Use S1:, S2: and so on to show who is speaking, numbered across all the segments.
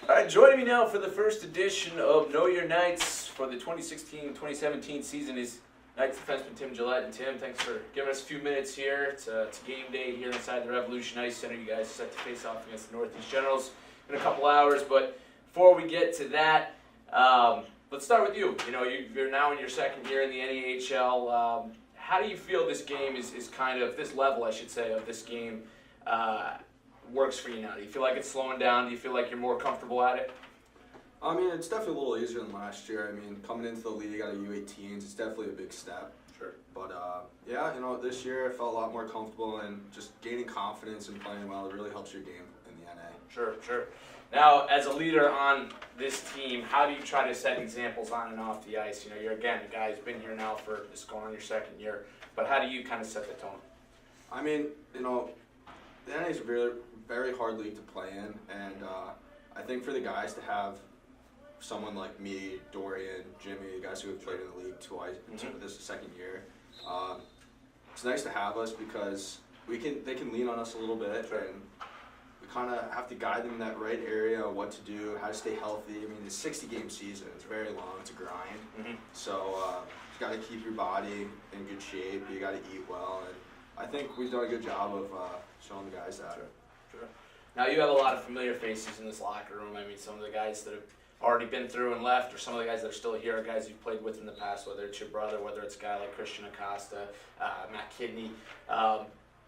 S1: All right, joining me now for the first edition of Know Your Knights for the 2016-2017 season is Knights defenseman Tim Gelatt. And Tim, thanks for giving us a few minutes here. It's game day here inside the Revolution Ice Center. You guys set to face off against the Northeast Generals in a couple hours. But before we get to that, let's start with you. You know, you're now in your second year in the NAHL. How do you feel this game is kind of, this level, I should say, of this game works for you now? Do you feel like it's slowing down? Do you feel like you're more comfortable at it?
S2: I mean, it's definitely a little easier than last year. I mean, coming into the league out of U18s, it's definitely a big step.
S1: Sure.
S2: But, yeah, you know, this year I felt a lot more comfortable and just gaining confidence and playing well. It really helps your game in the NA.
S1: Sure, sure. Now, as a leader on this team, how do you try to set examples on and off the ice? You know, you're, again, a guy who's been here now for, it's going on your second year, but how do you kind of set the tone?
S2: I mean, you know, the NA is a very, very hard league to play in, and I think for the guys to have someone like me, Dorian, Jimmy, the guys who have played in the league twice, this is the second year, it's nice to have us because they can lean on us a little bit, and we kind of have to guide them in that right area, what to do, how to stay healthy. I mean, it's a 60-game season. It's very long. It's a grind. So you got to keep your body in good shape. You got to eat well, and I think we've done a good job of showing the guys that.
S1: Sure. Now, you have a lot of familiar faces in this locker room. I mean, some of the guys that have already been through and left, or some of the guys that are still here are guys you've played with in the past, whether it's your brother, whether it's a guy like Christian Acosta, Matt Kidney.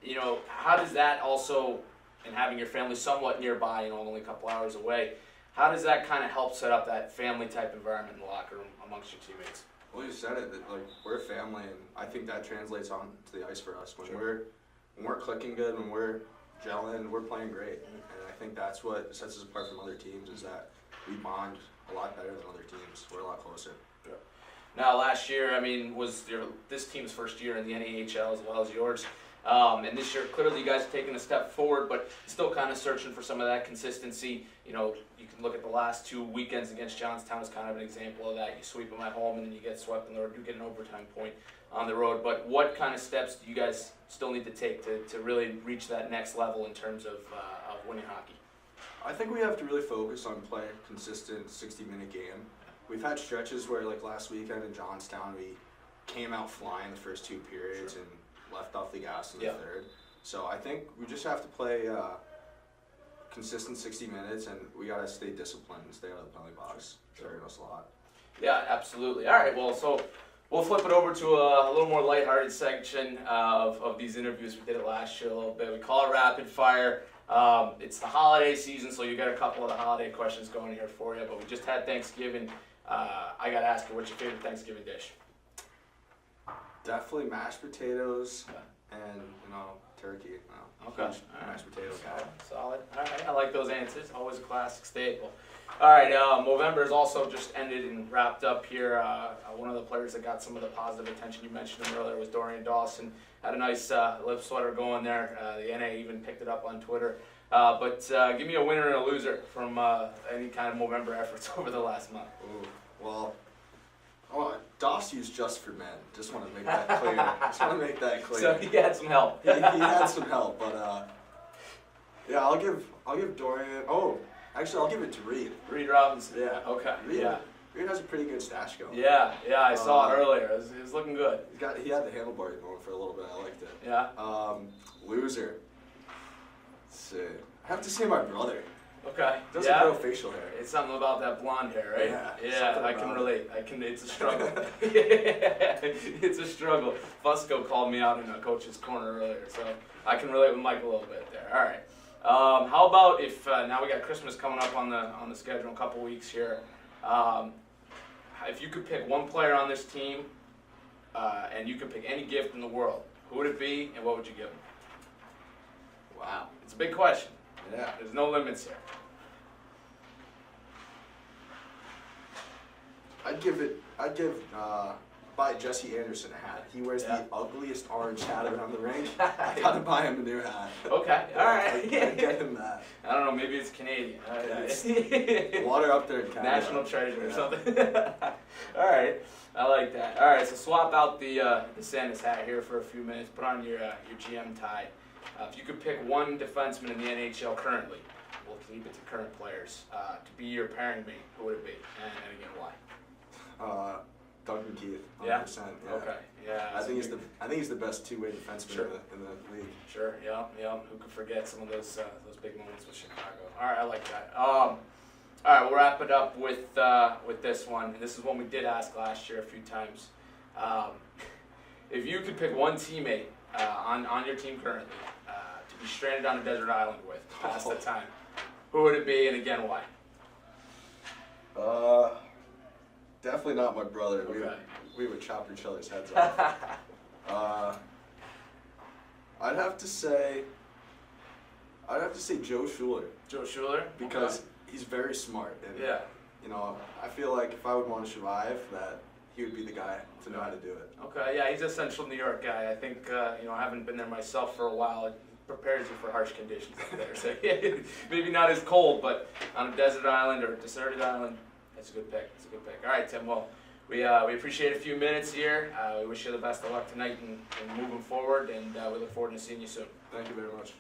S1: You know, how does that also, and having your family somewhat nearby, you know, only a couple hours away, how does that kind of help set up that family-type environment in the locker room amongst your teammates?
S2: Well, you said it, that like we're a family, and I think that translates on to the ice for us. When we're clicking good, when we're gelling, we're playing great, and I think that's what sets us apart from other teams, is that we bond a lot better than other teams. We're a lot closer.
S1: Sure. Now, last year, I mean, was this team's first year in the NAHL as well as yours. And this year, clearly, you guys have taken a step forward, but still kind of searching for some of that consistency. You know, you can look at the last 2 weekends against Johnstown as kind of an example of that. You sweep them at home, and then you get swept on the road. You get an overtime point on the road. But what kind of steps do you guys still need to take to really reach that next level in terms of winning hockey?
S2: I think we have to really focus on playing a consistent 60-minute game. We've had stretches where, like last weekend in Johnstown, we came out flying the first 2 periods and left off the gas in the third. So I think we just have to play consistent 60 minutes, and we got to stay disciplined and stay out of the penalty box. It's hurting us a lot. Yeah,
S1: absolutely. All right, well, so we'll flip it over to a little more lighthearted section of these interviews. We did it last year a little bit. We call it rapid fire. It's the holiday season, so you got a couple of the holiday questions going here for you, but we just had Thanksgiving. I got to ask you, what's your favorite Thanksgiving dish?
S2: Definitely mashed potatoes and, you know, turkey.
S1: Okay.
S2: Mashed potato guy.
S1: Solid. All right. I like those answers. Always a classic staple. All right. Movember has also just ended and wrapped up here. One of the players that got some of the positive attention, you mentioned him earlier, was Dorian Dawson. Had a nice lip sweater going there. The NA even picked it up on Twitter. But give me a winner and a loser from any kind of Movember efforts over the last month.
S2: Ooh, well, Dossie's just for men. Just want to make that clear.
S1: So he had some help.
S2: he had some help, but yeah, I'll give Dorian. Oh, actually, I'll give it to Reed.
S1: Reed Robinson.
S2: Yeah.
S1: Okay.
S2: Reed has a pretty good stash going.
S1: Yeah. I saw it earlier. It was looking good.
S2: He had the handlebar going for a little bit. I liked it.
S1: Yeah.
S2: Loser. Let's see. I have to say my brother.
S1: Okay.
S2: Doesn't grow facial hair.
S1: It's something about that blonde hair, right?
S2: Yeah.
S1: I can relate. It's a struggle. It's a struggle. Fusco called me out in a coach's corner earlier, so I can relate with Mike a little bit there. All right. How about if now we got Christmas coming up on the schedule in a couple weeks here. If you could pick one player on this team, and you could pick any gift in the world, who would it be, and what would you give him? Wow, it's a big question.
S2: Yeah.
S1: There's no limits here.
S2: I'd buy Jesse Anderson a hat. He wears the ugliest orange hat around the rink. I gotta buy him a new hat.
S1: Okay, all right.
S2: I'd get him that.
S1: I don't know, maybe it's Canadian.
S2: It's water up there in Canada.
S1: National treasure or something. All right, I like that. All right, so swap out the Santa's hat here for a few minutes. Put on your GM tie. If you could pick one defenseman in the NHL currently, we'll keep it to current players, to be your pairing mate, who would it be? And again, why?
S2: Duncan Keith, 100%.
S1: Yeah? Okay. Yeah.
S2: I think he's the best two-way defenseman
S1: Sure.
S2: in the league.
S1: Sure. Yeah. Who could forget some of those big moments with Chicago? All right, I like that. All right, we'll wrap it up with this one. And this is one we did ask last year a few times. If you could pick one teammate on your team currently to be stranded on a desert island with past the time, who would it be, and again, why?
S2: Definitely not my brother.
S1: Okay.
S2: We would chop each other's heads off. I'd have to say Joe Schuler.
S1: Joe Schuler?
S2: Because he's very smart. And,
S1: Yeah.
S2: you know, I feel like if I would want to survive, that he would be the guy to know how to do it.
S1: Okay, yeah, he's a Central New York guy. I think, you know, I haven't been there myself for a while. It prepares you for harsh conditions up there. So maybe not as cold, but on a desert island or a deserted island, it's a good pick. It's a good pick. All right, Tim. Well, we appreciate a few minutes here. We wish you the best of luck tonight and moving forward, and we look forward to seeing you soon.
S2: Thank you very much.